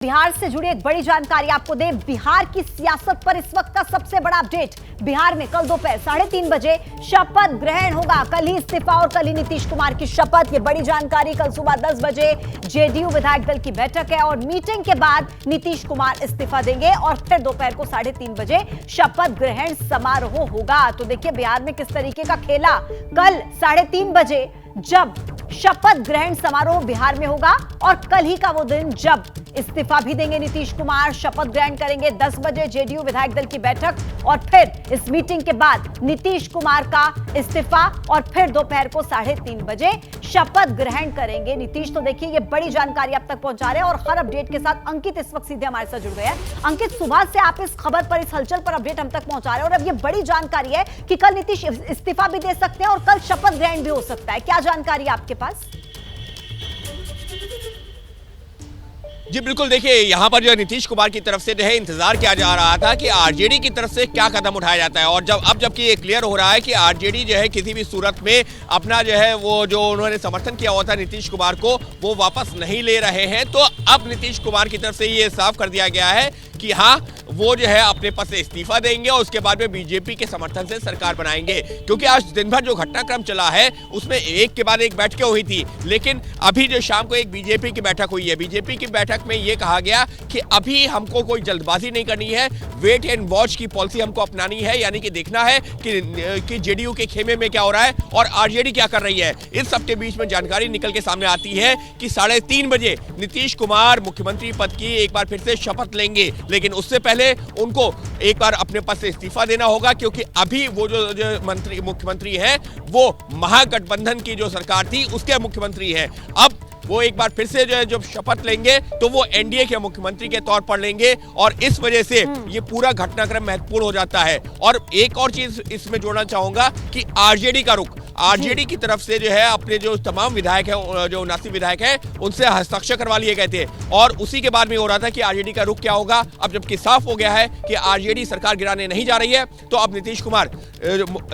बिहार से जुड़ी एक बड़ी जानकारी आपको दें। बिहार की सियासत पर इस वक्त का सबसे बड़ा अपडेट। बिहार में कल दोपहर 3:30 बजे शपथ ग्रहण होगा। कल ही इस्तीफा और कल ही नीतीश कुमार की शपथ, ये बड़ी जानकारी। कल सुबह 10 बजे जेडीयू विधायक दल की बैठक है और मीटिंग के बाद नीतीश कुमार इस्तीफा देंगे और फिर दोपहर को 3:30 बजे शपथ ग्रहण समारोह होगा। तो देखिए बिहार में किस तरीके का खेला। कल 3:30 बजे जब शपथ ग्रहण समारोह बिहार में होगा और कल ही का वो दिन जब इस्तीफा भी देंगे नीतीश कुमार, शपथ ग्रहण करेंगे। 10 बजे जेडीयू विधायक दल की बैठक और फिर इस मीटिंग के बाद नीतीश कुमार का इस्तीफा और फिर दोपहर को 3:30 बजे शपथ ग्रहण करेंगे नीतीश। तो देखिए ये बड़ी जानकारी आप तक पहुंचा रहे हैं और हर अपडेट के साथ अंकित इस वक्त सीधे हमारे साथ जुड़ गए हैं। अंकित, सुबह से आप इस खबर पर, इस हलचल पर अपडेट हम तक पहुंचा रहे हैं और अब ये बड़ी जानकारी है कि कल नीतीश इस्तीफा भी दे सकते हैं और कल शपथ ग्रहण भी हो सकता है। क्या जानकारी है आपके पास? जी बिल्कुल, देखिए यहाँ पर जो नीतीश कुमार की तरफ से जो है इंतजार किया जा रहा था कि आरजेडी की तरफ से क्या कदम उठाया जाता है और जबकि ये क्लियर हो रहा है कि आरजेडी जो है किसी भी सूरत में अपना जो है वो जो उन्होंने समर्थन किया हुआ था नीतीश कुमार को वो वापस नहीं ले रहे हैं। तो अब नीतीश कुमार की तरफ से ये साफ कर दिया गया है कि हाँ वो जो है अपने पद से इस्तीफा देंगे और उसके बाद में बीजेपी के समर्थन से सरकार बनाएंगे। क्योंकि आज दिन भर जो घटनाक्रम चला है उसमें एक के बाद एक बैठकें हुई थी, लेकिन अभी जो शाम को एक बीजेपी की बैठक हुई है। बीजेपी की बैठक में ये कहा गया कि अभी हमको कोई जल्दबाजी नहीं करनी है, वेट एंड वॉच की पॉलिसी हमको अपनानी है, यानी कि देखना है कि जेडीयू के खेमे में क्या हो रहा है और आरजेडी क्या कर रही है। इस सबके बीच में जानकारी निकल के सामने आती है कि 3:30 बजे नीतीश कुमार मुख्यमंत्री पद की एक बार फिर से शपथ लेंगे, लेकिन उससे पहले उनको एक बार अपने पद से इस्तीफा देना होगा। क्योंकि अभी वो जो मुख्यमंत्री हैं वो महागठबंधन की जो सरकार थी उसके मुख्यमंत्री हैं। अब वो एक बार फिर से जो है जब शपथ लेंगे तो वो एनडीए के मुख्यमंत्री के तौर पर लेंगे और इस वजह से ये पूरा घटनाक्रम महत्वपूर्ण हो जाता है। और एक और चीज इसमें जोड़ना चाहूंगा कि आरजेडी का रुख, आरजेडी की तरफ से जो है अपने जो तमाम विधायक हैं, जो 79 विधायक हैं, उनसे हस्ताक्षर करवा लिए गए थे और उसी के बाद में हो रहा था कि आरजेडी का रुख क्या होगा। अब जबकि साफ हो गया है कि आरजेडी सरकार गिराने नहीं जा रही है तो अब नीतीश कुमार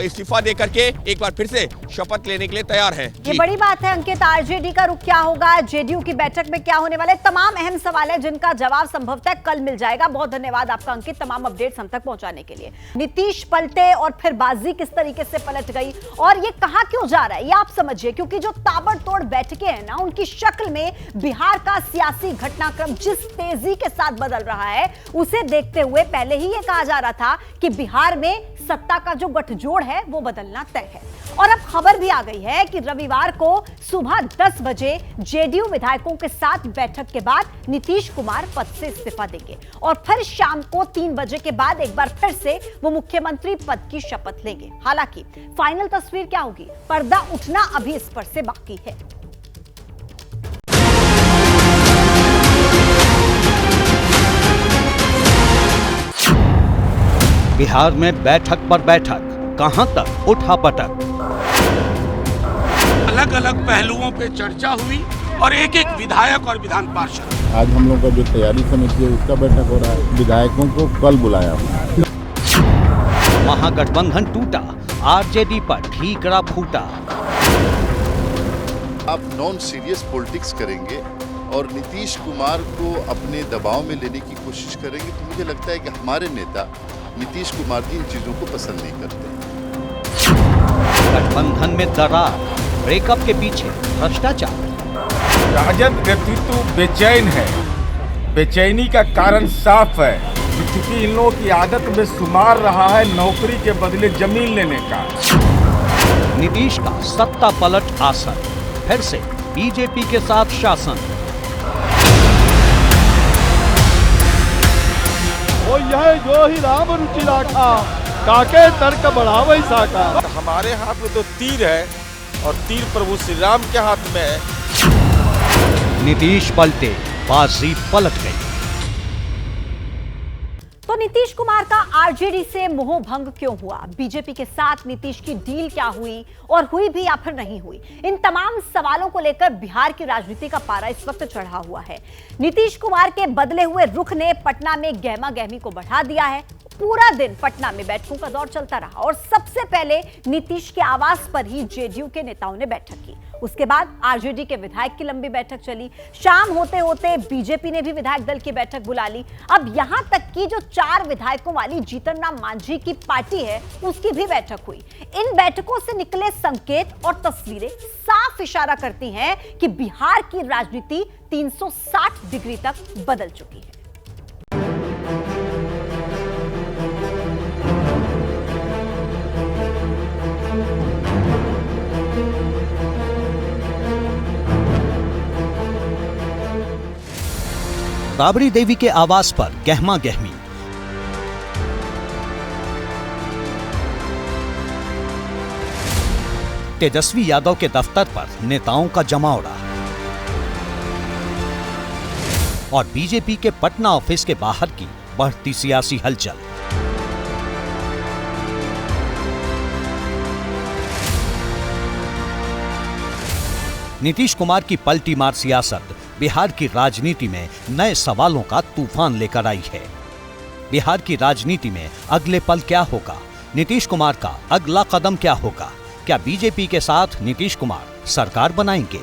इस्तीफा दे करके एक बार फिर से शपथ लेने के लिए तैयार है। ये बड़ी बात है अंकित, आरजेडी का रुख क्या होगा, जेडीयू की बैठक में क्या होने वाला है, तमाम अहम सवाल है जिनका जवाब संभवतः कल मिल जाएगा। बहुत धन्यवाद आपका अंकित तमाम अपडेट्स हम तक पहुंचाने के लिए। नीतीश पलटे और फिर बाजी किस तरीके से पलट गई और ये कहां क्यों जा रहा है ये आप समझिए। क्योंकि जो ताबड़तोड़ बैठकें हैं ना, उनकी शक्ल में बिहार का सियासी घटनाक्रम जिस तेजी के साथ बदल रहा है उसे देखते हुए पहले ही ये कहा जा रहा था कि बिहार में सत्ता का जो गठजोड़ है वो बदलना तय है। और अब खबर भी आ गई है कि रविवार को सुबह 10 बजे जेडीयू विधायकों के साथ बैठक के बाद नीतीश कुमार पद से इस्तीफा देंगे और फिर शाम को 3 बजे के बाद एक बार फिर से वो मुख्यमंत्री पद की शपथ लेंगे। हालांकि फाइनल तस्वीर क्या होगी, पर्दा उठना अभी इस पर से बाकी है। बिहार में बैठक पर बैठक, कहां तक उठापटक, अलग अलग पहलुओं पे चर्चा हुई और एक एक विधायक और विधान पार्षद। आज हम लोग का जो तैयारी समिति है उसका बैठक हो रहा है, विधायकों को कल बुलाया हुआ। महागठबंधन टूटा, आरजेडी पर ठीकरा फूटा। आप नॉन सीरियस पॉलिटिक्स करेंगे और नीतीश कुमार को अपने दबाव में लेने की कोशिश करेंगे तो मुझे लगता है कि हमारे नेता नीतीश कुमार की इन चीजों को पसंद नहीं करते। गठबंधन में दरार, ब्रेकअप के पीछे भ्रष्टाचार। राजद व्यक्तित्व बेचैन है, बेचैनी का कारण साफ है क्योंकि इन लोगों की आदत में शुमार रहा है नौकरी के बदले जमीन लेने का। नीतीश का सत्ता पलट आसन, फिर से बीजेपी के साथ शासन। ओ यह जो ही राम रुचि राखा, काके तर्क बढ़ावे साका। हमारे हाथ में तो तीर है और तीर प्रभु श्री राम के हाथ में है। नीतीश पलटे, बाजी पलट गई। तो नीतीश कुमार का आरजेडी से मोह भंग क्यों हुआ, बीजेपी के साथ नीतीश की डील क्या हुई और हुई भी या फिर नहीं हुई, इन तमाम सवालों को लेकर बिहार की राजनीति का पारा इस वक्त चढ़ा हुआ है। नीतीश कुमार के बदले हुए रुख ने पटना में गहमा गहमी को बढ़ा दिया है। पूरा दिन पटना में बैठकों का दौर चलता रहा और सबसे पहले नीतीश के आवास पर ही जेडीयू के नेताओं ने बैठक की। उसके बाद आरजेडी के विधायक की लंबी बैठक चली। शाम होते होते बीजेपी ने भी विधायक दल की बैठक बुला ली। अब यहां तक कि जो 4 विधायकों वाली जीतन राम मांझी की पार्टी है, उसकी भी बैठक हुई। इन बैठकों से निकले संकेत और तस्वीरें साफ इशारा करती हैं कि बिहार की राजनीति 360 डिग्री तक बदल चुकी है। राबड़ी देवी के आवास पर गहमा गहमी। तेजस्वी यादव के दफ्तर पर नेताओं का जमावड़ा और बीजेपी के पटना ऑफिस के बाहर की बढ़ती सियासी हलचल। नीतीश कुमार की पलटी मार सियासत बिहार की राजनीति में नए सवालों का तूफान लेकर आई है। बिहार की राजनीति में अगले पल क्या होगा? नीतीश कुमार का अगला कदम क्या होगा? क्या बीजेपी के साथ नीतीश कुमार सरकार बनाएंगे?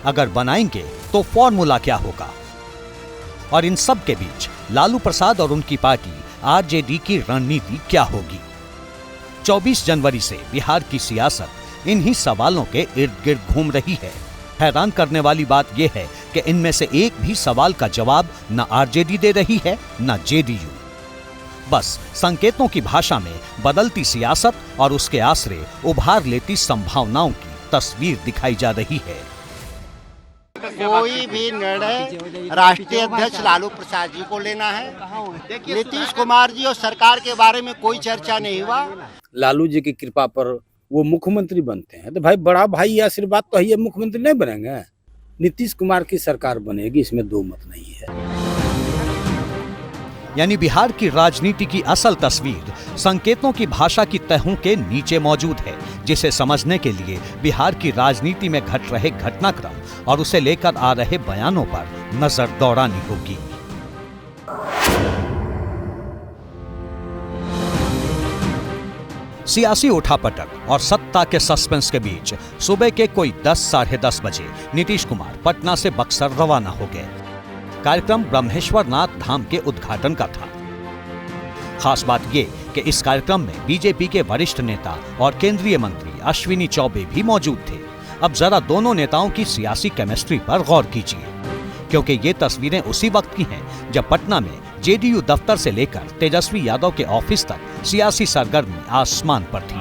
अगर बनाएंगे तो फॉर्मूला क्या होगा? और इन सब के बीच लालू प्रसाद और उनकी पार्टी आरजेडी की रणनीति क्या होगी? 24 जनवरी से बिहार की सियासत इन्हीं सवालों के इर्द गिर्द घूम रही है। हैरान करने वाली बात यह है कि इनमें से एक भी सवाल का जवाब न आरजेडी दे रही है न जेडीयू। बस संकेतों की भाषा में बदलती सियासत और उसके आसरे उभार लेती संभावनाओं की तस्वीर दिखाई जा रही है। कोई भी निर्णय राष्ट्रीय अध्यक्ष लालू प्रसाद जी को लेना है। नीतीश कुमार जी और सरकार के बारे में कोई चर्चा नहीं हुआ। लालू जी की कृपा पर वो मुख्यमंत्री बनते हैं तो भाई बड़ा भाई आशीर्वाद तो है, मुख्यमंत्री नहीं बनेंगे। नीतीश कुमार की सरकार बनेगी, इसमें दो मत नहीं है। यानी बिहार की राजनीति की असल तस्वीर संकेतों की भाषा की तहों के नीचे मौजूद है, जिसे समझने के लिए बिहार की राजनीति में घट रहे घटनाक्रम और उसे लेकर आ रहे बयानों पर नजर दौड़ानी होगी। सियासी उठापटक और सत्ता के सस्पेंस के बीच सुबह के कोई 10 साढ़े 10 बजे नीतीश कुमार पटना से बक्सर रवाना हो गए। कार्यक्रम ब्रह्मेश्वर नाथ धाम के उद्घाटन का था। खास बात ये कि इस कार्यक्रम में बीजेपी के वरिष्ठ नेता और केंद्रीय मंत्री अश्विनी चौबे भी मौजूद थे। अब जरा दोनों नेताओं की सियासी केमिस्ट्री पर गौर कीजिए, क्योंकि ये तस्वीरें उसी वक्त की हैं जब पटना में जेडीयू दफ्तर से लेकर तेजस्वी यादव के ऑफिस तक सियासी सरगर्मी आसमान पर थी।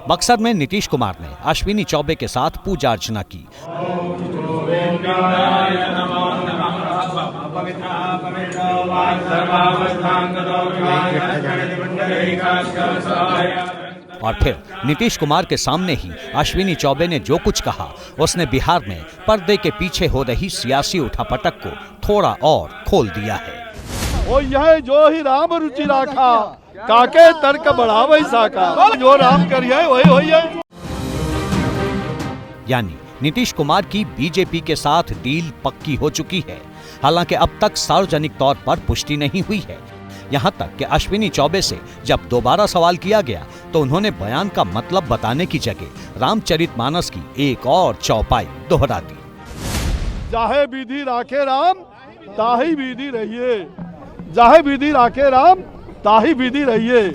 बक्सर में नीतीश कुमार ने अश्विनी चौबे के साथ पूजा अर्चना की। और फिर नीतीश कुमार के सामने ही अश्विनी चौबे ने जो कुछ कहा, उसने बिहार में पर्दे के पीछे हो रही सियासी उठापटक को थोड़ा और खोल दिया है। ओ यह जो ही राम रुचि राखा, काके तर्क बढ़ावे साका, जो राम करिए वही होइए। यानी नीतीश कुमार की बीजेपी के साथ डील पक्की हो चुकी है। हालांकि अब तक सार्वजनिक तौर पर पुष्टि नहीं हुई है। यहां तक कि अश्विनी चौबे से जब दोबारा सवाल किया गया तो उन्होंने बयान का मतलब बताने की जगह रामचरितमानस की एक और चौपाई दोहरा दी। जाहे विधि राखे राम ताही विधि रहिए, जाहे विधि राखे राम ताही विधि रहिए।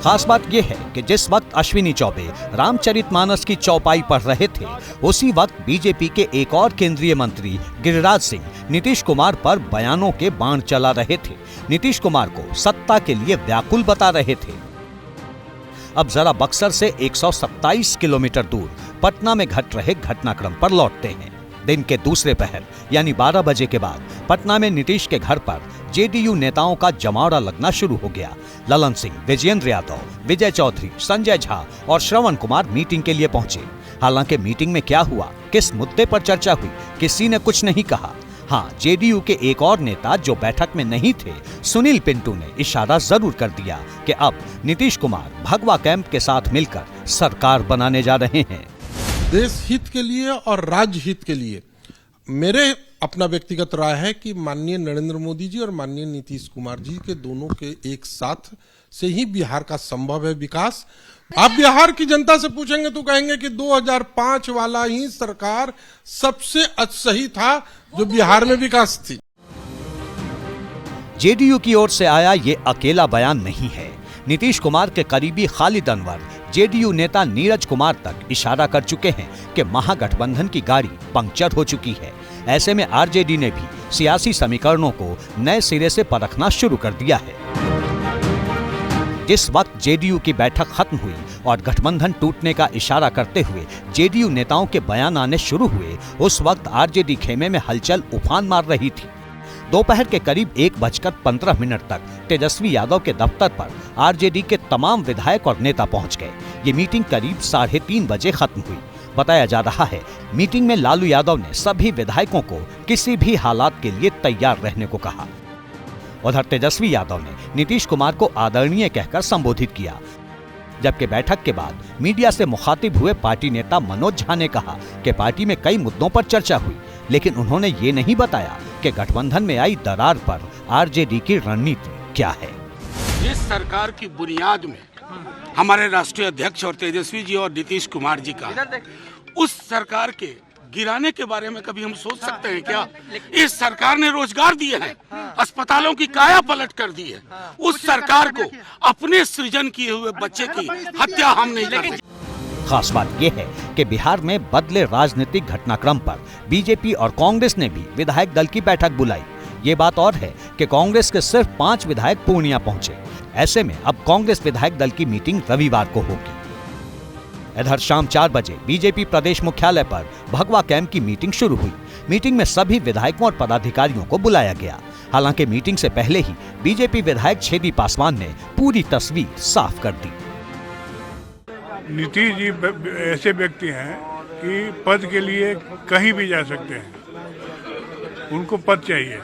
खास बात यह है कि जिस वक्त अश्विनी चौबे रामचरितमानस की चौपाई पढ़ रहे थे, उसी वक्त बीजेपी के एक और केंद्रीय मंत्री गिरिराज सिंह नीतीश कुमार पर बयानों के बाण चला रहे थे। नीतीश कुमार को सत्ता के लिए व्याकुल बता रहे थे। अब जरा बक्सर से 127 किलोमीटर दूर पटना में घट रहे घटनाक्रम पर लौटते हैं। दिन के दूसरे पहर यानी 12 बजे के बाद पटना में नीतीश के घर पर जेडीयू नेताओं का जमावड़ा लगना शुरू हो गया। ललन सिंह, विजयेंद्र यादव, विजय चौधरी, संजय झा और श्रवण कुमार मीटिंग के लिए पहुंचे। हालांकि मीटिंग में क्या हुआ, किस मुद्दे पर चर्चा हुई, किसी ने कुछ नहीं कहा। हाँ, जेडीयू के एक और नेता जो बैठक में नहीं थे, सुनील पिंटू ने इशारा जरूर कर दिया कि अब नीतीश कुमार भगवा कैंप के साथ मिलकर सरकार बनाने जा रहे हैं। देश हित के लिए और राज्य हित के लिए मेरे अपना व्यक्तिगत राय है कि माननीय नरेंद्र मोदी जी और माननीय नीतीश कुमार जी के दोनों के एक साथ से ही बिहार का संभव है विकास। आप बिहार की जनता से पूछेंगे तो कहेंगे कि 2005 वाला ही सरकार सबसे सही था जो बिहार में विकास थी। जेडीयू की ओर से आया ये अकेला बयान नहीं है। नीतीश कुमार के करीबी खालिद अनवर जेडीयू नेता नीरज कुमार तक इशारा कर चुके हैं कि महागठबंधन की गाड़ी पंक्चर हो चुकी है। ऐसे में आरजेडी ने भी सियासी समीकरणों को नए सिरे से परखना शुरू कर दिया है। जिस वक्त जेडीयू की बैठक खत्म हुई और गठबंधन टूटने का इशारा करते हुए जेडीयू नेताओं के बयान आने शुरू हुए, उस वक्त आरजेडी खेमे में हलचल उफान मार रही थी। दोपहर के करीब 1:15 तक तेजस्वी यादव के दफ्तर पर आरजेडी के तमाम विधायक और नेता पहुंच गए। ये मीटिंग करीब 3:30 बजे खत्म हुई। बताया जा रहा है मीटिंग में लालू यादव ने सभी विधायकों को किसी भी हालात के लिए तैयार रहने को कहा। उधर तेजस्वी यादव ने नीतीश कुमार को आदरणीय कहकर संबोधित किया। जबकि बैठक के बाद मीडिया से मुखातिब हुए पार्टी नेता मनोज झा ने कहा कि पार्टी में कई मुद्दों पर चर्चा हुई, लेकिन उन्होंने ये नहीं बताया कि गठबंधन में आई दरार पर आरजेडी की रणनीति क्या है। इस सरकार की बुनियाद में हमारे राष्ट्रीय अध्यक्ष और तेजस्वी जी और नीतीश कुमार जी का, उस सरकार के गिराने के बारे में कभी हम सोच सकते हैं क्या? इस सरकार ने रोजगार दिए हैं, अस्पतालों की काया पलट कर दी है। उस सरकार को अपने सृजन किए हुए बच्चे की हत्या हम नहीं कर सकते। खास बात यह है कि बिहार में बदले राजनीतिक घटनाक्रम पर बीजेपी और कांग्रेस ने भी विधायक दल की बैठक बुलाई। ये बात और है कि कांग्रेस के सिर्फ 5 विधायक पूर्णिया पहुंचे। ऐसे में अब कांग्रेस विधायक दल की मीटिंग रविवार को होगी। इधर शाम 4 बजे बीजेपी प्रदेश मुख्यालय पर भगवा कैंप की मीटिंग शुरू हुई। मीटिंग में सभी विधायकों और पदाधिकारियों को बुलाया गया। हालांकि मीटिंग से पहले ही बीजेपी विधायक छेदी पासवान ने पूरी तस्वीर साफ कर दी। नीतीश जी ऐसे व्यक्ति हैं कि पद के लिए कहीं भी जा सकते हैं, उनको पद चाहिए,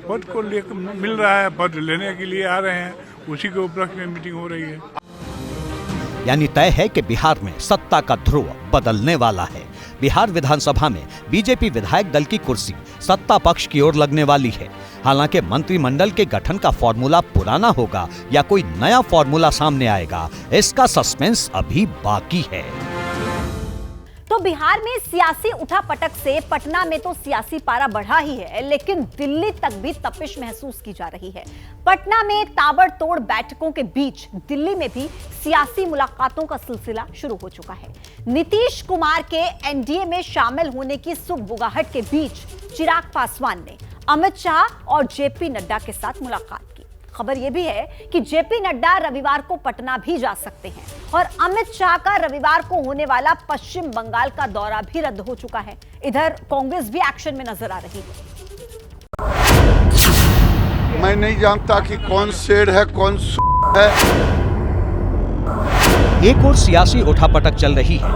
पद को लेकर मिल रहा है, पद लेने के लिए आ रहे हैं, उसी के उपलक्ष्य में मीटिंग हो रही है। यानी तय है कि बिहार में सत्ता का ध्रुव बदलने वाला है। बिहार विधानसभा में बीजेपी विधायक दल की कुर्सी सत्ता पक्ष की ओर लगने वाली है। हालांकि मंत्रिमंडल के गठन का फॉर्मूला पुराना होगा या कोई नया फॉर्मूला सामने आएगा, इसका सस्पेंस अभी बाकी है। तो बिहार में सियासी उठापटक से पटना में तो सियासी पारा बढ़ा ही है, लेकिन दिल्ली तक भी तपिश महसूस की जा रही है। पटना में ताबड़तोड़ बैठकों के बीच दिल्ली में भी सियासी मुलाकातों का सिलसिला शुरू हो चुका है। नीतीश कुमार के एनडीए में शामिल होने की सुगबुगाहट के बीच चिराग पासवान ने अमित शाह और जेपी नड्डा के साथ मुलाकात की। खबर यह भी है कि जेपी नड्डा रविवार को पटना भी जा सकते हैं और अमित शाह का रविवार को होने वाला पश्चिम बंगाल का दौरा भी रद्द हो चुका है। इधर कांग्रेस भी एक्शन में नजर आ रही है। मैं नहीं जानता कि कौन शेर है कौन है। एक ओर सियासी उठापटक चल रही है,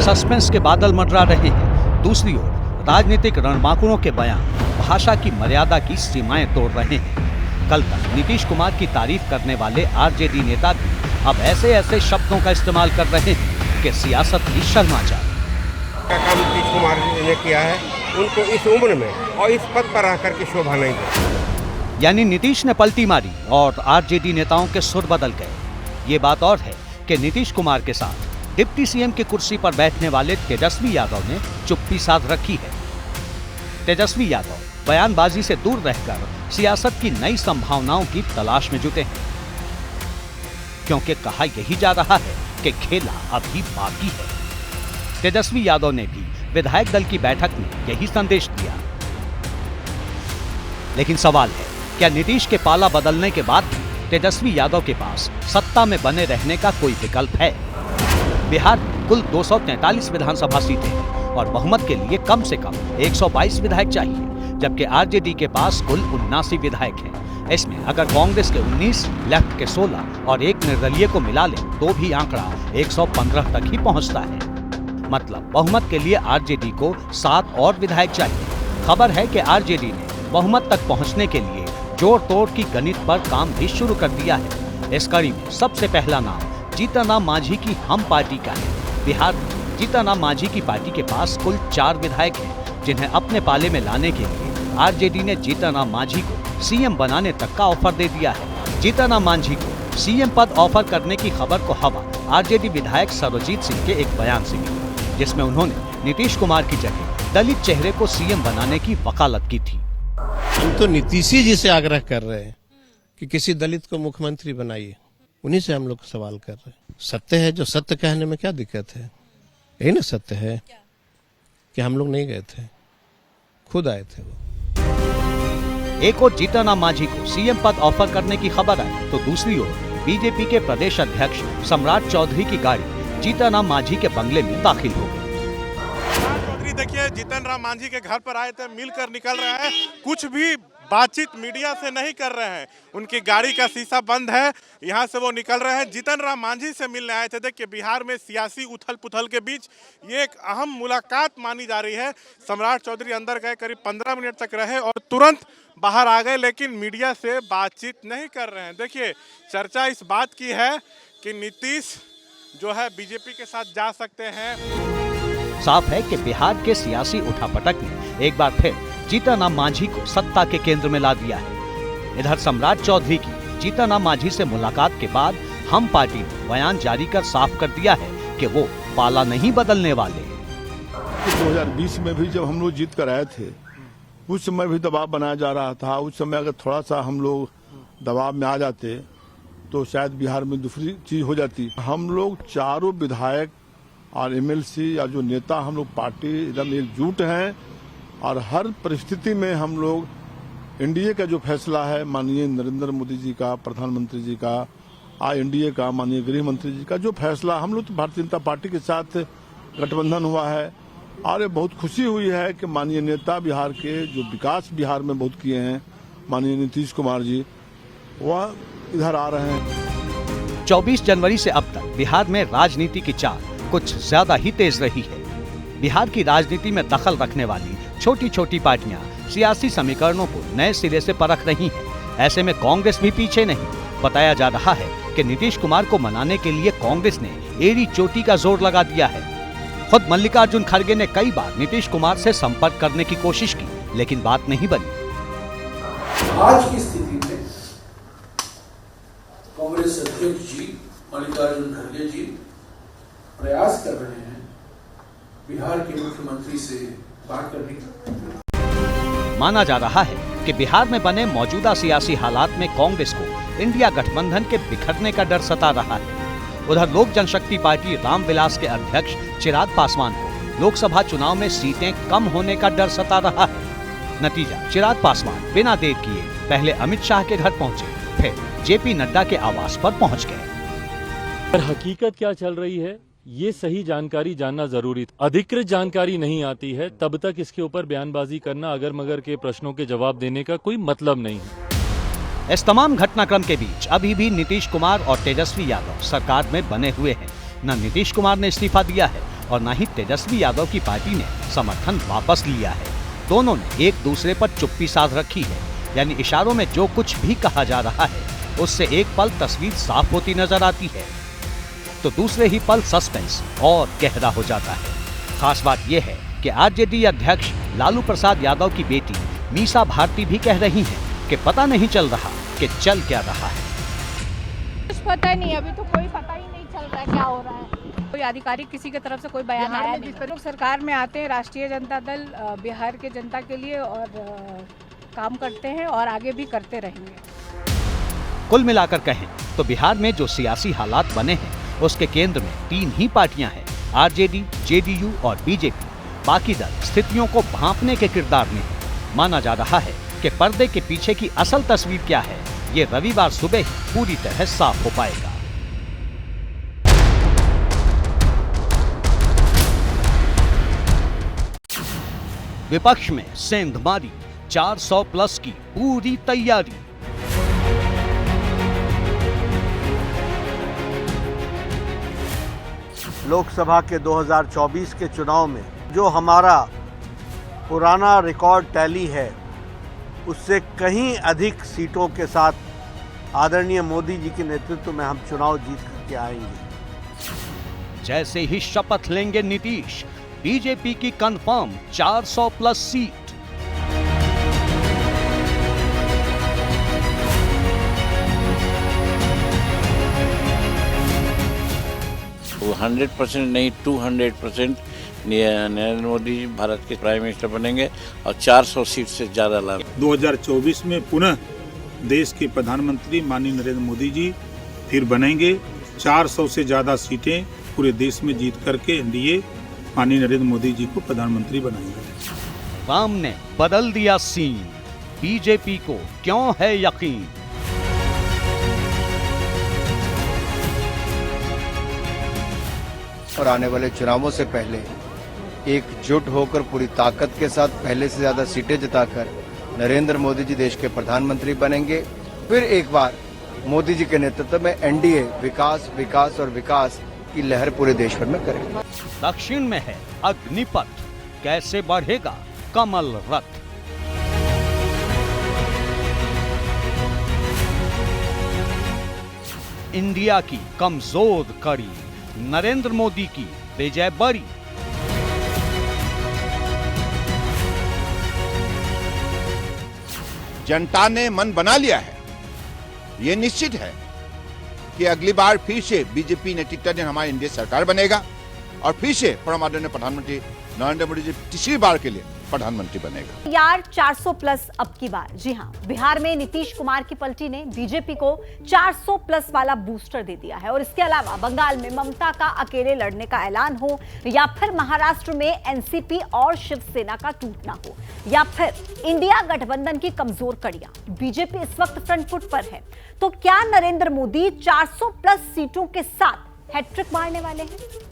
सस्पेंस के बादल मंडरा रहे हैं। दूसरी ओर राजनीतिक रणबांकुरों के बयान भाषा की मर्यादा की सीमाएं तोड़ रहे हैं। कल तक नीतीश कुमार की तारीफ करने वाले आरजेडी नेता भी अब ऐसे ऐसे शब्दों का इस्तेमाल कर रहे हैं कि सियासत ही शर्मा जाए। काम नीतीश कुमार ने किया है, उनको इस उम्र में और इस पद पर आकर के शोभा नहीं दे। यानी नीतीश ने पलटी मारी और आरजेडी नेताओं के सुर बदल गए। ये बात और है कि नीतीश कुमार के साथ डिप्टी सीएम की कुर्सी पर बैठने वाले तेजस्वी यादव ने चुप्पी साध रखी है। तेजस्वी यादव बयानबाजी से दूर रहकर सियासत की नई संभावनाओं की तलाश में जुटे हैं, क्योंकि कहा यही जा रहा है कि खेला अभी बाकी है। तेजस्वी यादव ने भी विधायक दल की बैठक में यही संदेश दिया। लेकिन सवाल है, क्या नीतीश के पाला बदलने के बाद भी तेजस्वी यादव के पास सत्ता में बने रहने का कोई विकल्प है? बिहार में कुल 243 विधानसभा सीटें हैं और बहुमत के लिए कम से कम 122 विधायक चाहिए, जबकि आरजेडी के पास कुल 79 विधायक हैं। इसमें अगर कांग्रेस के 19, लेफ्ट के 16 और एक निर्दलीय को मिला लें तो भी आंकड़ा 115 तक ही पहुंचता है। मतलब बहुमत के लिए आरजेडी को 7 और विधायक चाहिए। खबर है कि आरजेडी ने बहुमत तक पहुंचने के लिए जोड़ तोड़ की गणित पर काम भी शुरू कर दिया है। इस कड़ी में सबसे पहला नाम जीतन राम मांझी की हम पार्टी का है। बिहार में जीतन राम मांझी की पार्टी के पास कुल 4 विधायक हैं, जिन्हें अपने पाले में लाने के लिए आरजेडी ने जीतन राम मांझी को सीएम बनाने तक का ऑफर दे दिया है। जीतन राम मांझी को सीएम पद ऑफर करने की खबर को हवा आरजेडी विधायक सर्वजीत सिंह के एक बयान से मिली, जिसमें उन्होंने नीतीश कुमार की जगह दलित चेहरे को सीएम बनाने की वकालत की थी। हम तो नीतीश जी से आग्रह कर रहे हैं कि किसी दलित को मुख्यमंत्री बनाइए, उन्हीं से हम लोग सवाल कर रहे हैं। सत्य है, जो सत्य कहने में क्या दिक्कत है? यही ना सत्य है कि हम लोग नहीं गए थे, खुद आए थे वो। एक ओर जीतन राम मांझी को सीएम पद ऑफर करने की खबर आई, तो दूसरी ओर बीजेपी के प्रदेश अध्यक्ष सम्राट चौधरी की गाड़ी जीतन राम मांझी के बंगले में दाखिल हो गई। चौधरी देखिए, जीतन राम मांझी के घर पर आए थे, मिलकर निकल रहे हैं, कुछ भी बातचीत मीडिया से नहीं कर रहे हैं। उनकी गाड़ी का शीशा बंद है, यहाँ से वो निकल रहे हैं। जीतन राम मांझी से मिलने आए थे। देखिए, बिहार में सियासी उथल पुथल के बीच ये एक अहम मुलाकात मानी जा रही है। सम्राट चौधरी अंदर गए, करीब 15 मिनट तक रहे और तुरंत बाहर आ गए, लेकिन मीडिया से बातचीत नहीं कर रहे हैं। देखिए, चर्चा इस बात की है कि नीतीश जो है बीजेपी के साथ जा सकते हैं। साफ है कि बिहार के सियासी उठापटक ने एक बार फिर जीतन राम मांझी को सत्ता के केंद्र में ला दिया है। इधर सम्राट चौधरी की जीतन राम मांझी से मुलाकात के बाद हम पार्टी ने बयान जारी कर साफ कर दिया है कि वो पाला नहीं बदलने वाले। 2020 में भी जब हम लोग जीत कर आए थे, उस समय भी दबाव बनाया जा रहा था। उस समय अगर थोड़ा सा हम लोग दबाव में आ जाते तो शायद बिहार में दूसरी चीज हो जाती। हम लोग चारों विधायक और एमएलसी या जो नेता हम लोग पार्टी एकदम एकजुट हैं और हर परिस्थिति में हम लोग एनडीए का जो फैसला है, माननीय नरेंद्र मोदी जी का, प्रधानमंत्री जी का, एनडीए का माननीय गृह मंत्री जी का जो फैसला, हम लोग तो भारतीय जनता पार्टी के साथ गठबंधन हुआ है और ये बहुत खुशी हुई है कि माननीय नेता बिहार के जो विकास बिहार में बहुत किए हैं, माननीय नीतीश कुमार जी, वह इधर आ रहे हैं। 24 जनवरी से अब तक बिहार में राजनीति की चाल कुछ ज्यादा ही तेज रही है। बिहार की राजनीति में दखल रखने वाली छोटी छोटी पार्टियां सियासी समीकरणों को नए सिरे से परख रही हैं। ऐसे में कांग्रेस भी पीछे नहीं। बताया जा रहा है कि नीतीश कुमार को मनाने के लिए कांग्रेस ने एड़ी चोटी का जोर लगा दिया है। खुद मल्लिकार्जुन खड़गे ने कई बार नीतीश कुमार से संपर्क करने की कोशिश की, लेकिन बात नहीं बनी। आज की स्थिति में कांग्रेस अध्यक्ष जी मल्लिकार्जुन खड़गे जी प्रयास कर रहे हैं बिहार के मुख्यमंत्री से बात करने का। माना जा रहा है कि बिहार में बने मौजूदा सियासी हालात में कांग्रेस को इंडिया गठबंधन के बिखरने का डर सता रहा है। उधर लोक जनशक्ति पार्टी रामविलास के अध्यक्ष चिराग पासवान को लोकसभा चुनाव में सीटें कम होने का डर सता रहा है। नतीजा, चिराग पासवान बिना देर किए पहले अमित शाह के घर पहुंचे, फिर जेपी नड्डा के आवास पर पहुंच गए। पर हकीकत क्या चल रही है, ये सही जानकारी जानना जरूरी था। अधिकृत जानकारी नहीं आती है तब तक इसके ऊपर बयानबाजी करना, अगर मगर के प्रश्नों के जवाब देने का कोई मतलब नहीं है। इस तमाम घटनाक्रम के बीच अभी भी नीतीश कुमार और तेजस्वी यादव सरकार में बने हुए हैं। न नीतीश कुमार ने इस्तीफा दिया है और न ही तेजस्वी यादव की पार्टी ने समर्थन वापस लिया है। दोनों ने एक दूसरे पर चुप्पी साध रखी है, यानी इशारों में जो कुछ भी कहा जा रहा है उससे एक पल तस्वीर साफ होती नजर आती है तो दूसरे ही पल सस्पेंस और गहरा हो जाता है। खास बात यह है कि आरजेडी अध्यक्ष लालू प्रसाद यादव की बेटी मीसा भारती भी कह रही हैं कि पता नहीं चल रहा कि चल क्या रहा है। कुछ पता ही नहीं, अभी तो कोई पता ही नहीं चल रहा है क्या हो रहा है। कोई आधिकारिक किसी की तरफ से कोई बयान आया नहीं। लोग सरकार में आते हैं, राष्ट्रीय जनता दल बिहार के जनता के लिए और काम करते हैं और आगे भी करते रहेंगे। कुल मिलाकर कहें तो बिहार में जो सियासी हालात बने हैं उसके केंद्र में 3 ही पार्टियां हैं, आरजेडी, जेडीयू और बीजेपी। बाकी दल स्थितियों को भांपने के किरदार में है। माना जा रहा है कि पर्दे के पीछे की असल तस्वीर क्या है, ये रविवार सुबह ही पूरी तरह साफ हो पाएगा। विपक्ष में सेंधमारी, 400 प्लस की पूरी तैयारी। लोकसभा के 2024 के चुनाव में जो हमारा पुराना रिकॉर्ड टैली है उससे कहीं अधिक सीटों के साथ आदरणीय मोदी जी के नेतृत्व में हम चुनाव जीत करके आएंगे। जैसे ही शपथ लेंगे नीतीश, बीजेपी की कंफर्म 400 प्लस सीट। 100% नहीं 200% नरेंद्र मोदी जी भारत के प्राइम मिनिस्टर बनेंगे और 400 सीट से ज़्यादा लाभ। 2024 में पुनः देश के प्रधानमंत्री माननीय नरेंद्र मोदी जी फिर बनेंगे। 400 से ज़्यादा सीटें पूरे देश में जीत करके एनडीए माननीय नरेंद्र मोदी जी को प्रधानमंत्री बनाएंगे। राम ने बदल दिया सीन, बीजेपी को क्यों है यकीन। और आने वाले चुनावों से पहले एकजुट होकर पूरी ताकत के साथ पहले से ज्यादा सीटें जिताकर नरेंद्र मोदी जी देश के प्रधानमंत्री बनेंगे। फिर एक बार मोदी जी के नेतृत्व में एनडीए विकास विकास और विकास की लहर पूरे देश भर में करेगा। दक्षिण में है अग्निपथ, कैसे बढ़ेगा कमल रथ। इंडिया की कमजोर कड़ी, नरेंद्र मोदी की विजय बड़ी। जनता ने मन बना लिया है, ये निश्चित है कि अगली बार फिर से बीजेपी नेतृत्व हमारी एनडीए सरकार बनेगा और फिर से परम आदरणीय प्रधानमंत्री नरेंद्र मोदी जी तीसरी बार के लिए प्रधानमंत्री बनेगा। यार 400 प्लस अब की बार। जी हां, बिहार में नीतीश कुमार की पलटी ने बीजेपी को 400 प्लस वाला बूस्टर दे दिया है। और इसके अलावा बंगाल में ममता का अकेले लड़ने का ऐलान हो, या फिर महाराष्ट्र में एनसीपी और शिवसेना का टूटना हो, या फिर इंडिया गठबंधन की कमजोर कड़ियां, बीजेपी इस वक्त फ्रंट फुट पर है। तो क्या नरेंद्र मोदी 400 प्लस सीटों के साथ हैट्रिक मारने वाले हैं?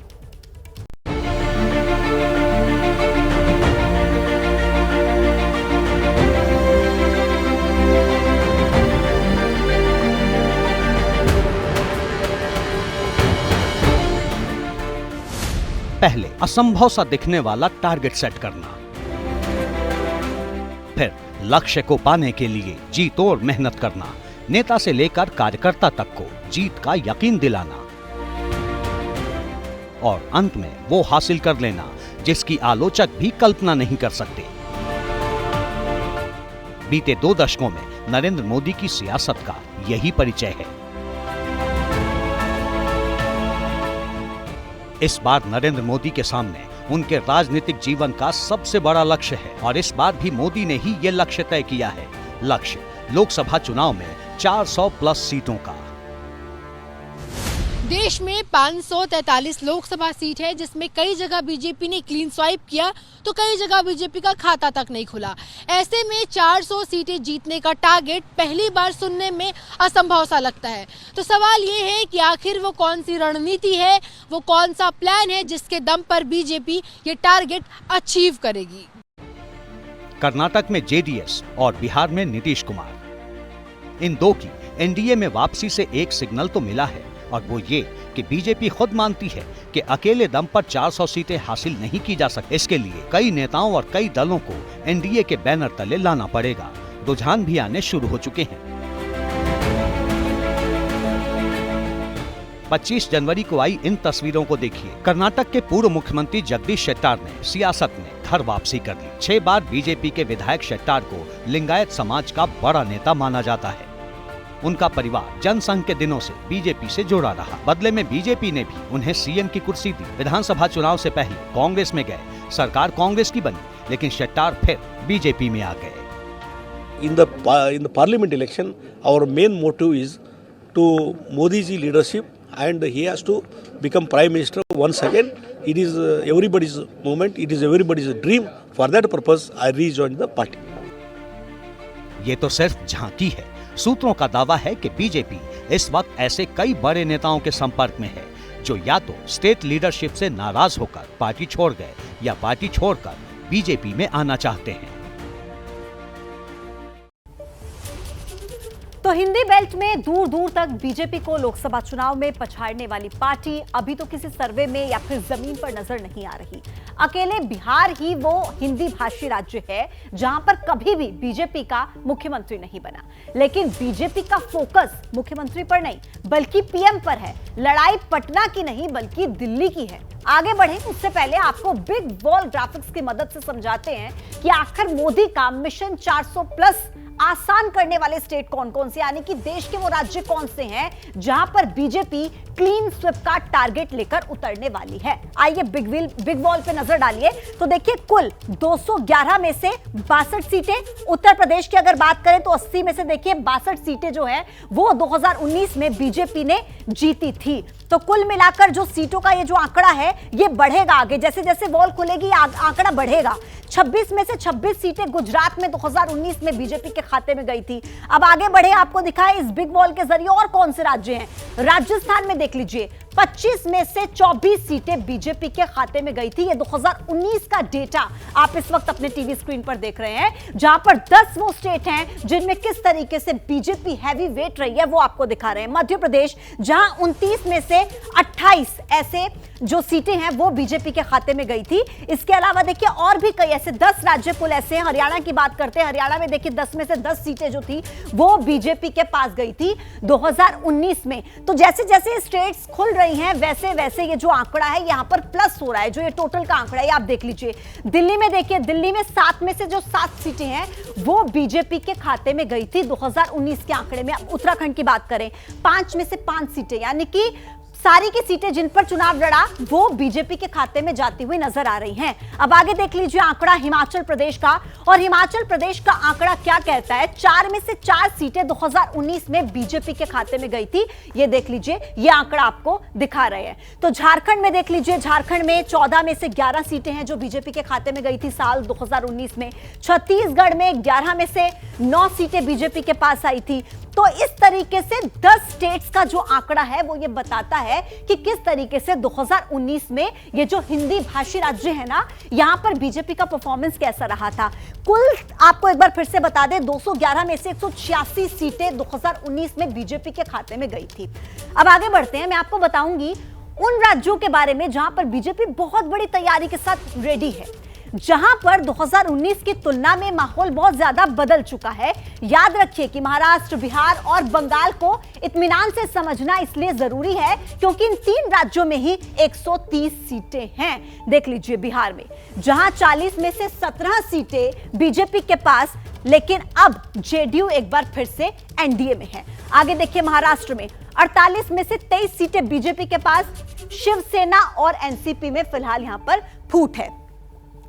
पहले असंभव सा दिखने वाला टारगेट सेट करना, फिर लक्ष्य को पाने के लिए जी तोड़ मेहनत करना, नेता से लेकर कार्यकर्ता तक को जीत का यकीन दिलाना, और अंत में वो हासिल कर लेना जिसकी आलोचक भी कल्पना नहीं कर सकते। बीते 2 दशकों में नरेंद्र मोदी की सियासत का यही परिचय है। इस बार नरेंद्र मोदी के सामने उनके राजनीतिक जीवन का सबसे बड़ा लक्ष्य है, और इस बार भी मोदी ने ही ये लक्ष्य तय किया है। लक्ष्य लोकसभा चुनाव में 400 प्लस सीटों का। देश में 543 लोकसभा सीट है, जिसमें कई जगह बीजेपी ने क्लीन स्वाइप किया तो कई जगह बीजेपी का खाता तक नहीं खुला। ऐसे में 400 सीटें जीतने का टारगेट पहली बार सुनने में असंभव सा लगता है। तो सवाल ये है कि आखिर वो कौन सी रणनीति है, वो कौन सा प्लान है जिसके दम पर बीजेपी ये टारगेट अचीव करेगी। कर्नाटक में जेडीएस और बिहार में नीतीश कुमार, इन दो की एनडीए में वापसी से एक सिग्नल तो मिला है, और वो ये कि बीजेपी खुद मानती है कि अकेले दम पर 400 सीटें हासिल नहीं की जा सकती। इसके लिए कई नेताओं और कई दलों को एनडीए के बैनर तले लाना पड़ेगा। रुझान भी आने शुरू हो चुके हैं। 25 जनवरी को आई इन तस्वीरों को देखिए। कर्नाटक के पूर्व मुख्यमंत्री जगदीश शेट्टार ने सियासत में घर वापसी कर ली। 6 बार बीजेपी के विधायक शेट्टार को लिंगायत समाज का बड़ा नेता माना जाता है। उनका परिवार जनसंघ के दिनों से बीजेपी से जुड़ा रहा। बदले में बीजेपी ने भी उन्हें सीएम की कुर्सी दी। विधानसभा चुनाव से पहले कांग्रेस में गए, सरकार कांग्रेस की बनी, लेकिन शेट्टार फिर बीजेपी में आ गए। In the parliament election, our main motive is to Modi ji leadership, and he has to become prime minister once again. It is everybody's moment. It is everybody's dream. For that purpose, I rejoined the party. ये तो सिर्फ झांकी है। सूत्रों का दावा है कि बीजेपी इस वक्त ऐसे कई बड़े नेताओं के संपर्क में है जो या तो स्टेट लीडरशिप से नाराज होकर पार्टी छोड़ गए या पार्टी छोड़कर बीजेपी में आना चाहते हैं। तो हिंदी बेल्ट में दूर दूर तक बीजेपी को लोकसभा चुनाव में पछाड़ने वाली पार्टी अभी तो किसी सर्वे में या फिर जमीन पर नजर नहीं आ रही। अकेले बिहार ही वो हिंदी भाषी राज्य है जहां पर कभी भी बीजेपी का मुख्यमंत्री नहीं बना। लेकिन बीजेपी का फोकस मुख्यमंत्री पर नहीं बल्कि पीएम पर है। लड़ाई पटना की नहीं बल्कि दिल्ली की है। आगे बढ़े उससे पहले आपको बिग वॉल ग्राफिक्स की मदद से समझाते हैं कि आखिर मोदी का मिशन 400 प्लस आसान करने वाले स्टेट कौन कौन से, यानी कि देश के वो राज्य कौन से हैं जहां पर बीजेपी क्लीन स्वीप का टारगेट लेकर उतरने वाली है। आइए बिग वॉल पे नजर डालिए तो देखिए कुल 211 में से 62 सीटें, उत्तर प्रदेश की अगर बात करें तो 80 में से देखिए 62 सीटें जो है वो 2019 में बीजेपी ने जीती थी। तो कुल मिलाकर जो सीटों का ये जो आंकड़ा है ये बढ़ेगा आगे, जैसे जैसे वॉल खुलेगी आंकड़ा बढ़ेगा। 26 में से 26 सीटें गुजरात में 2019 में बीजेपी के खाते में गई थी। अब आगे बढ़े, आपको दिखाए इस बिग वॉल के जरिए और कौन से राज्य हैं। राजस्थान में देख लीजिए 25 में से 24 सीटें बीजेपी के खाते में गई थी। ये 2019 का डेटा आप इस वक्त अपने टीवी स्क्रीन पर देख रहे हैं, जहां पर 10 वो स्टेट हैं जिनमें किस तरीके से बीजेपी हैवी वेट रही है वो आपको दिखा रहे हैं। मध्य प्रदेश जहां 29 में से 28 ऐसे जो सीटें हैं वो बीजेपी के खाते में गई थी। इसके अलावा देखिए और भी कई ऐसे 10 राज्य कुल ऐसे हैं। हरियाणा की बात करते हैं, हरियाणा में देखिए 10 में से 10 सीटें जो थी वो बीजेपी के पास गई थी 2019 में। तो जैसे जैसे स्टेट्स खुल रही हैं वैसे वैसे ये जो आंकड़ा है यहां पर प्लस हो रहा है। जो ये टोटल का आंकड़ा है आप देख लीजिए। दिल्ली में देखिए, दिल्ली में 7 में से जो 7 सीटें हैं वो बीजेपी के खाते में गई थी 2019 के आंकड़े में। उत्तराखंड की बात करें 5 में से 5 सीटें, यानी कि सारी की सीटें जिन पर चुनाव लड़ा वो बीजेपी के खाते में जाती हुई नजर आ रही हैं। अब आगे देख लीजिए आंकड़ा हिमाचल प्रदेश का, और हिमाचल प्रदेश का आंकड़ा क्या कहता है। 4 में से 4 सीटें 2019 में बीजेपी के खाते में गई थी। ये देख लीजिए, ये आंकड़ा आपको दिखा रहे हैं। तो झारखंड में देख लीजिए, झारखंड में 14 में से 11 सीटें हैं जो बीजेपी के खाते में गई थी साल 2019 में। छत्तीसगढ़ में 11 में से 9 सीटें बीजेपी के पास आई थी। तो इस तरीके से 10 स्टेट्स का जो आंकड़ा है वो ये बताता है कि किस तरीके से 2019 में ये जो हिंदी भाषी राज्य है ना, यहां पर बीजेपी का परफॉर्मेंस कैसा रहा था। कुल आपको एक बार फिर से बता दें 211 में से 186 सीटें 2019 में बीजेपी के खाते में गई थी। अब आगे बढ़ते हैं, मैं आपको बताऊंगी उन राज्यों के बारे में जहां पर बीजेपी बहुत बड़ी तैयारी के साथ रेडी है, जहां पर 2019 की तुलना में माहौल बहुत ज्यादा बदल चुका है। याद रखिए कि महाराष्ट्र, बिहार और बंगाल को इत्मीनान से समझना इसलिए जरूरी है क्योंकि इन 3 राज्यों में ही 130 सीटें हैं। देख लीजिए बिहार में जहां 40 में से 17 सीटें बीजेपी के पास, लेकिन अब जेडीयू एक बार फिर से एनडीए में है। आगे देखिए महाराष्ट्र में 48 में से 23 सीटें बीजेपी के पास, शिवसेना और एनसीपी में फिलहाल यहां पर फूट है।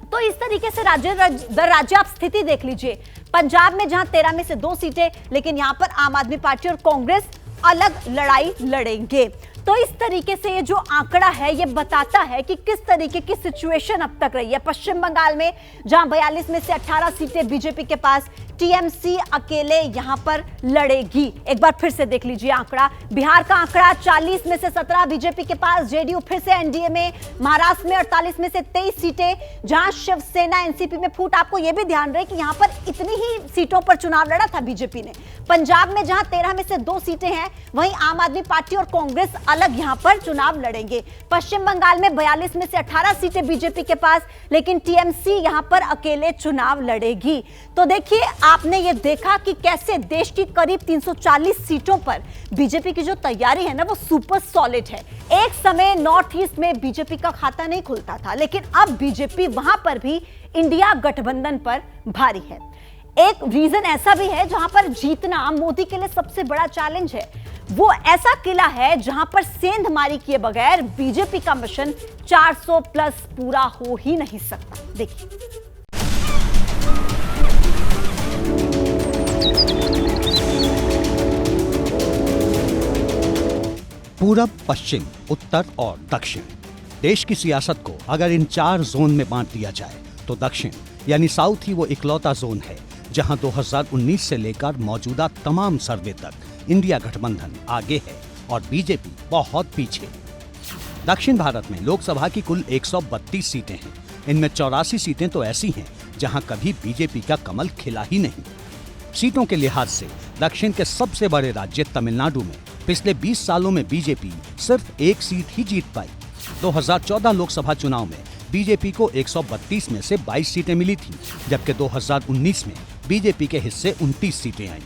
तो इस तरीके से राज्य दर राज्य आप स्थिति देख लीजिए। पंजाब में जहां 13 में से 2 सीटें, लेकिन यहां पर आम आदमी पार्टी और कांग्रेस अलग लड़ाई लड़ेंगे। तो इस तरीके से ये जो आंकड़ा है ये बताता है कि किस तरीके की सिचुएशन अब तक रही है। पश्चिम बंगाल में जहां 42 में से 18 सीटें बीजेपी के पास, टीएमसी अकेले यहां पर लड़ेगी। एक बार फिर से देख लीजिए आंकड़ा। बिहार का आंकड़ा 40 में से 17 बीजेपी के पास, जेडीयू फिर से एनडीए में। महाराष्ट्र में 48 में से 23 सीटें, जहां शिवसेना एनसीपी में फूट। आपको यह भी ध्यान रहे कि यहां पर इतनी ही सीटों पर चुनाव लड़ा था बीजेपी ने। पंजाब में जहां 13 में से 2 सीटें हैं, वहीं आम आदमी पार्टी और कांग्रेस अलग यहां पर चुनाव लड़ेंगे। पश्चिम बंगाल में 42 में से 18 सीटें बीजेपी के पास, लेकिन टीएमसी यहां पर अकेले चुनाव लड़ेगी। तो देखिए आपने ये देखा कि कैसे देश की करीब 340 सीटों पर बीजेपी की जो तैयारी है ना वो सुपर सॉलिड है। एक समय नॉर्थ ईस्ट में बीजेपी का खाता नहीं खुलता था, लेकिन अब बीजेपी वहां पर भी इंडिया गठबंधन पर भारी है। एक रीजन ऐसा भी है जहां पर जीतना मोदी के लिए सबसे बड़ा चैलेंज है। वो ऐसा किला है जहां पर सेंधमारी किए बगैर बीजेपी का मिशन 400 प्लस पूरा हो ही नहीं सकता। देखिए पूरब, पश्चिम, उत्तर और दक्षिण, देश की सियासत को अगर इन 4 जोन में बांट दिया जाए तो दक्षिण यानी साउथ ही वो इकलौता जोन है जहां 2019 से लेकर मौजूदा तमाम सर्वे तक इंडिया गठबंधन आगे है और बीजेपी बहुत पीछे। दक्षिण भारत में लोकसभा की कुल 132 सीटें हैं। इनमें 84 सीटें तो ऐसी हैं जहां कभी बीजेपी का कमल खिला ही नहीं। सीटों के लिहाज से दक्षिण के सबसे बड़े राज्य तमिलनाडु में पिछले 20 सालों में बीजेपी सिर्फ 1 सीट ही जीत पाई। 2014 लोकसभा चुनाव में बीजेपी को 132 में से 22 सीटें मिली थी, जबकि 2019 में बीजेपी के हिस्से 29 सीटें आईं।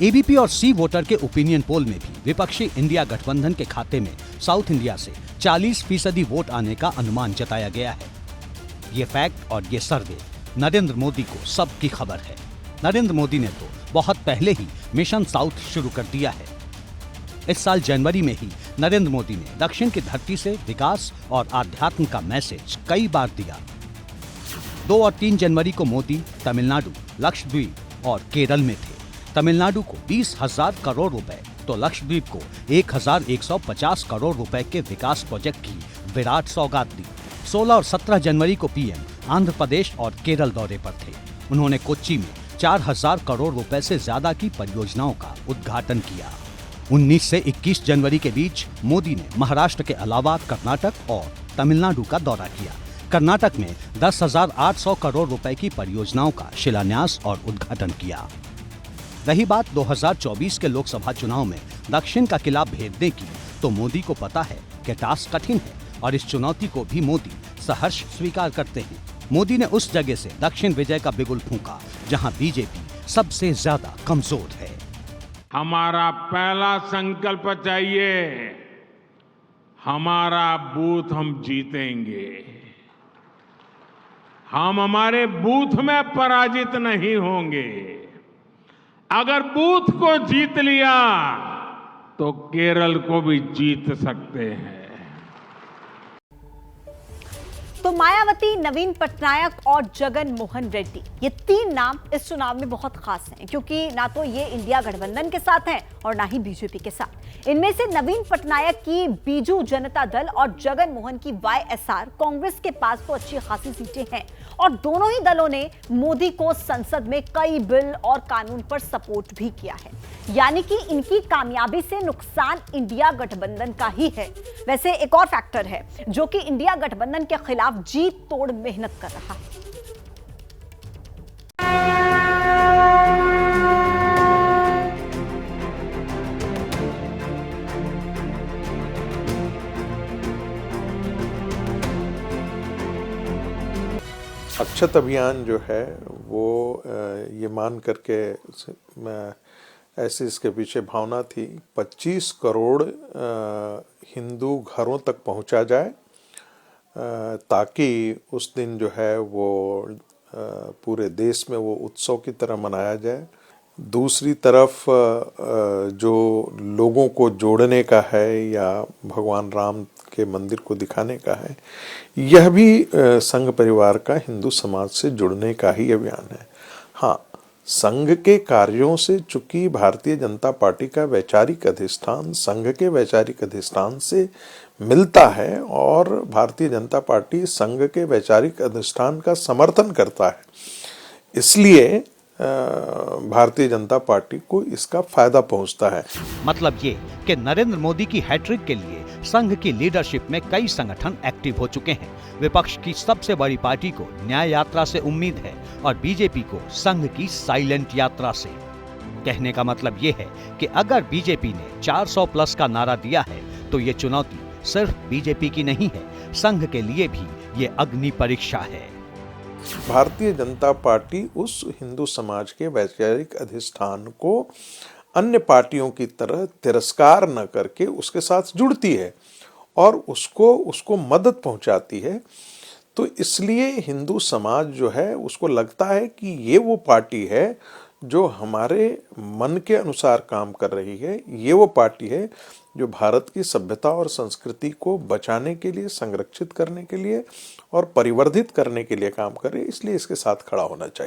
एबीपी और सी वोटर के ओपिनियन पोल में भी विपक्षी इंडिया गठबंधन के खाते में साउथ इंडिया से 40% वोट आने का अनुमान जताया गया है। ये फैक्ट और ये सर्वे नरेंद्र मोदी को सबकी खबर है। नरेंद्र मोदी ने तो बहुत पहले ही मिशन साउथ शुरू कर दिया है। इस साल जनवरी में ही नरेंद्र मोदी ने दक्षिण की धरती से विकास और आध्यात्म का मैसेज कई बार दिया। 2 और 3 जनवरी को मोदी तमिलनाडु, लक्षद्वीप और केरल में थे। तमिलनाडु को 20,000 करोड़ रुपए तो लक्षद्वीप को 1,150 करोड़ रुपए के विकास प्रोजेक्ट की विराट सौगात दी। 16 और 17 जनवरी को पीएम आंध्र प्रदेश और केरल दौरे पर थे। उन्होंने कोच्चि में 4,000 करोड़ रुपए से ज्यादा की परियोजनाओं का उद्घाटन किया। 19 से 21 जनवरी के बीच मोदी ने महाराष्ट्र के अलावा कर्नाटक और तमिलनाडु का दौरा किया। कर्नाटक में 10,800 करोड़ रुपए की परियोजनाओं का शिलान्यास और उद्घाटन किया। रही बात 2024 के लोकसभा चुनाव में दक्षिण का किला भेदने की, तो मोदी को पता है कि टास्क कठिन है और इस चुनौती को भी मोदी सहर्ष स्वीकार करते हैं। मोदी ने उस जगह से दक्षिण विजय का बिगुल फूंका जहां बीजेपी सबसे ज्यादा कमजोर है। हमारा पहला संकल्प चाहिए, हमारा बूथ हम जीतेंगे। हम हमारे बूथ में पराजित नहीं होंगे। अगर बूथ को जीत लिया तो केरल को भी जीत सकते हैं। तो मायावती, नवीन पटनायक और जगन मोहन रेड्डी, ये 3 नाम इस चुनाव में बहुत खास हैं, क्योंकि ना तो ये इंडिया गठबंधन के साथ हैं और ना ही बीजेपी के साथ। इनमें से नवीन पटनायक की बीजू जनता दल और जगन मोहन की वाईएसआर, कांग्रेस के पास तो अच्छी खासी सीटें हैं और दोनों ही दलों ने मोदी को संसद में कई बिल और कानून पर सपोर्ट भी किया है। यानी कि इनकी कामयाबी से नुकसान इंडिया गठबंधन का ही है। वैसे एक और फैक्टर है जो कि इंडिया गठबंधन के खिलाफ जीत तोड़ मेहनत कर रहा है। अक्षत अभियान जो है वो ये मान करके ऐसे इसके पीछे भावना थी 25 करोड़ हिंदू घरों तक पहुंचा जाए, ताकि उस दिन जो है वो पूरे देश में वो उत्सव की तरह मनाया जाए। दूसरी तरफ जो लोगों को जोड़ने का है या भगवान राम के मंदिर को दिखाने का है, यह भी संघ परिवार का हिंदू समाज से जुड़ने का ही अभियान है। हाँ, संघ के कार्यों से चूंकि भारतीय जनता पार्टी का वैचारिक अधिष्ठान संघ के वैचारिक अधिष्ठान से मिलता है और भारतीय जनता पार्टी संघ के वैचारिक अधिष्ठान का समर्थन करता है, इसलिए भारतीय जनता पार्टी को इसका फायदा पहुंचता है। मतलब ये कि नरेंद्र मोदी की हैट्रिक के लिए संघ की लीडरशिप में कई संगठन एक्टिव हो चुके हैं। विपक्ष की सबसे बड़ी पार्टी को न्याय यात्रा से उम्मीद है और बीजेपी को संघ की साइलेंट यात्रा से। कहने का मतलब ये है कि अगर बीजेपी ने 400 प्लस का नारा दिया है तो ये चुनौती सिर्फ बीजेपी की नहीं है, संघ के लिए भी ये अग्नि परीक्षा है। भारतीय जनता पार्टी उस हिंदू समाज के वैचारिक अधिष्ठान को अन्य पार्टियों की तरह तिरस्कार न करके उसके साथ जुड़ती है और उसको मदद पहुंचाती है। तो इसलिए हिंदू समाज जो है उसको लगता है कि ये वो पार्टी है जो हमारे मन के अनुसार काम कर रही है, ये वो पार्टी है जो भारत की सभ्यता और संस्कृति को बचाने के लिए, संरक्षित करने के लिए और परिवर्धित करने के लिए काम करे, इसलिए इसके साथ खड़ा होना चाहिए।